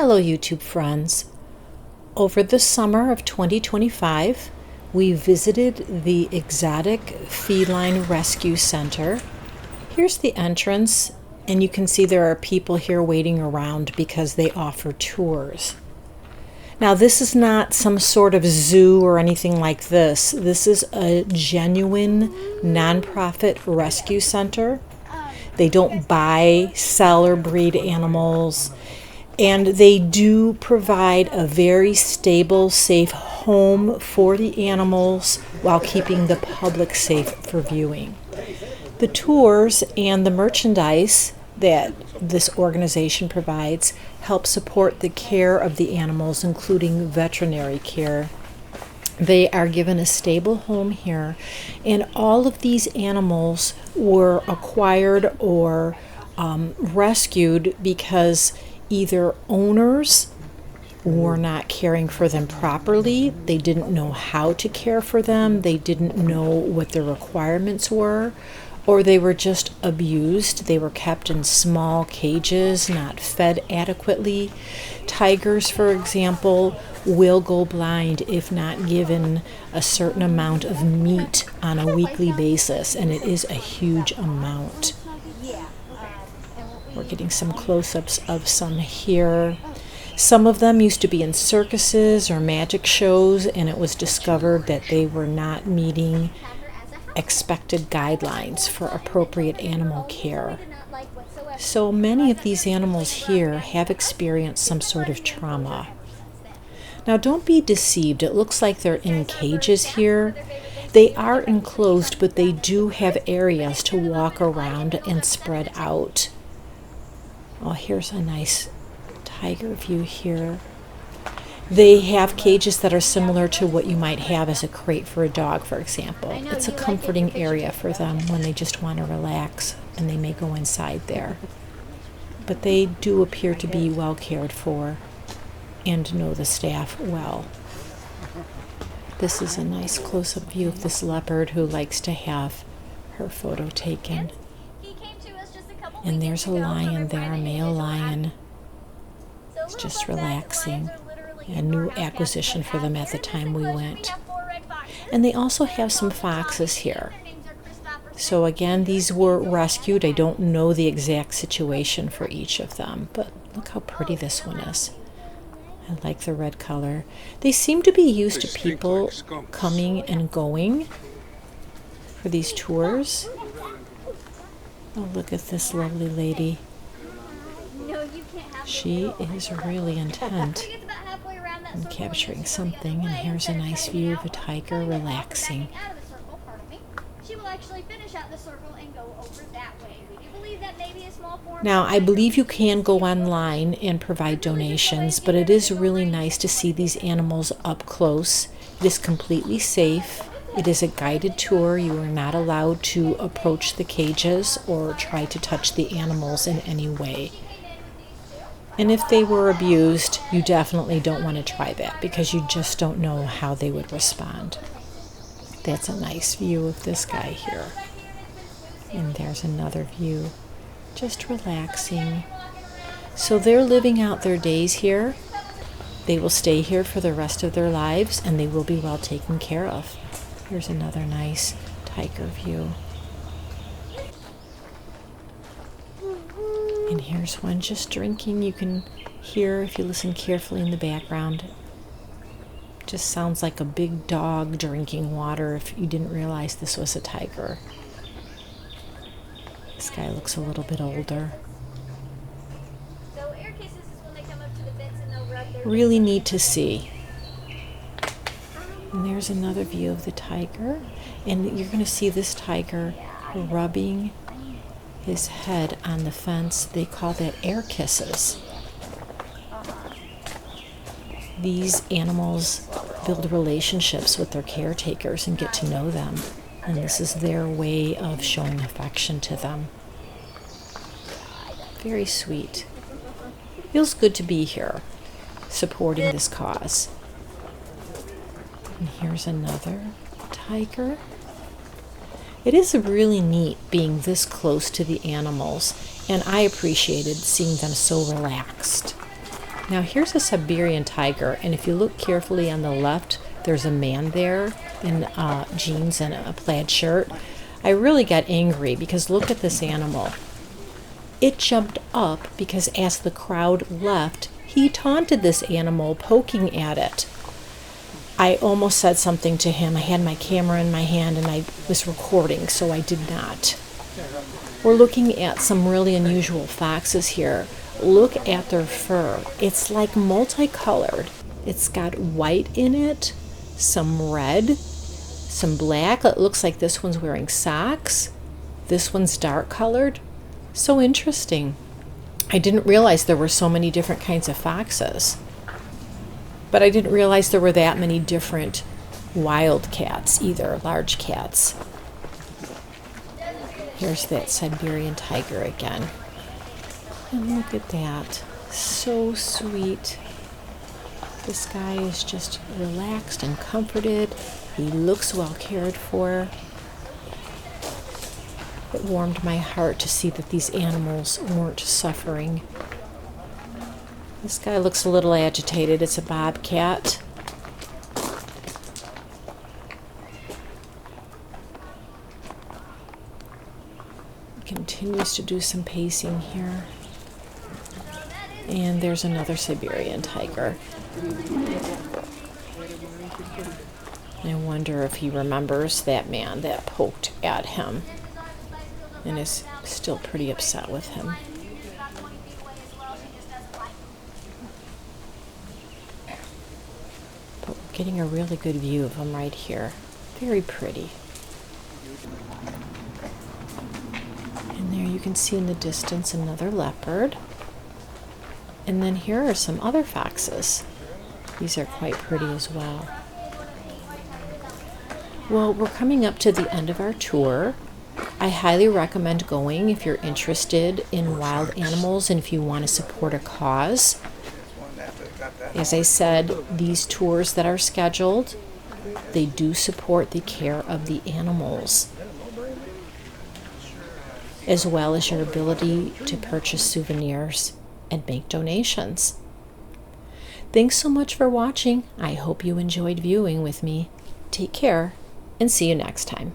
Hello YouTube friends. Over the summer of 2025, we visited the Exotic Feline Rescue Center. Here's the entrance, and you can see there are people here waiting around because they offer tours. Now this is not some sort of zoo or anything like this. This is a genuine nonprofit rescue center. They don't buy, sell, or breed animals. And they do provide a very stable, safe home for the animals while keeping the public safe for viewing. The tours and the merchandise that this organization provides help support the care of the animals, including veterinary care. They are given a stable home here, and all of these animals were acquired or rescued because either owners were not caring for them properly, they didn't know how to care for them, they didn't know what the requirements were, or they were just abused. They were kept in small cages, not fed adequately. Tigers, for example, will go blind if not given a certain amount of meat on a weekly basis, and it is a huge amount. We're getting some close-ups of some here. Some of them used to be in circuses or magic shows, and it was discovered that they were not meeting expected guidelines for appropriate animal care. So many of these animals here have experienced some sort of trauma. Now don't be deceived. It looks like they're in cages here. They are enclosed, but they do have areas to walk around and spread out. Oh, here's a nice tiger view here. They have cages that are similar to what you might have as a crate for a dog, for example. It's a comforting area for them when they just want to relax, and they may go inside there. But they do appear to be well cared for and know the staff well. This is a nice close-up view of this leopard who likes to have her photo taken. And there's a lion there, a male lion. It's just relaxing. A new acquisition for them at the time we went. And they also have some foxes here. So again, these were rescued. I don't know the exact situation for each of them, but look how pretty this one is. I like the red color. They seem to be used to people coming and going for these tours. Oh, look at this lovely lady. She is really intent on capturing something, and here's a nice view of a tiger relaxing. Now, I believe you can go online and provide donations, but it is really nice to see these animals up close. It is completely safe. It is a guided tour. You are not allowed to approach the cages or try to touch the animals in any way. And if they were abused, you definitely don't want to try that because you just don't know how they would respond. That's a nice view of this guy here. And there's another view, just relaxing. So they're living out their days here. They will stay here for the rest of their lives, and they will be well taken care of. Here's another nice tiger view. And here's one just drinking. You can hear, if you listen carefully in the background, it just sounds like a big dog drinking water if you didn't realize this was a tiger. This guy looks a little bit older. Really neat to see. And there's another view of the tiger. And you're going to see this tiger rubbing his head on the fence. They call that air kisses. These animals build relationships with their caretakers and get to know them. And this is their way of showing affection to them. Very sweet. Feels good to be here, supporting this cause. And here's another tiger. It is really neat being this close to the animals, and I appreciated seeing them so relaxed. Now here's a Siberian tiger, and if you look carefully on the left, there's a man there in jeans and a plaid shirt. I really got angry because look at this animal. It jumped up because as the crowd left, he taunted this animal, poking at it. I almost said something to him. I had my camera in my hand and I was recording, so I did not. We're looking at some really unusual foxes here. Look at their fur. It's like multicolored. It's got white in it, some red, some black. It looks like this one's wearing socks. This one's dark colored. So interesting. I didn't realize there were so many different kinds of foxes. But I didn't realize there were that many different wild cats either, large cats. Here's that Siberian tiger again. And look at that. So sweet. This guy is just relaxed and comforted. He looks well cared for. It warmed my heart to see that these animals weren't suffering. This guy looks a little agitated. It's a bobcat. He continues to do some pacing here. And there's another Siberian tiger. I wonder if he remembers that man that poked at him and is still pretty upset with him. But we're getting a really good view of him right here. Very pretty. And there you can see in the distance another leopard. And then here are some other foxes. These are quite pretty as well. Well, we're coming up to the end of our tour. I highly recommend going if you're interested in wild animals and if you want to support a cause. As I said, these tours that are scheduled, they do support the care of the animals, as well as your ability to purchase souvenirs and make donations. Thanks so much for watching. I hope you enjoyed viewing with me. Take care and see you next time.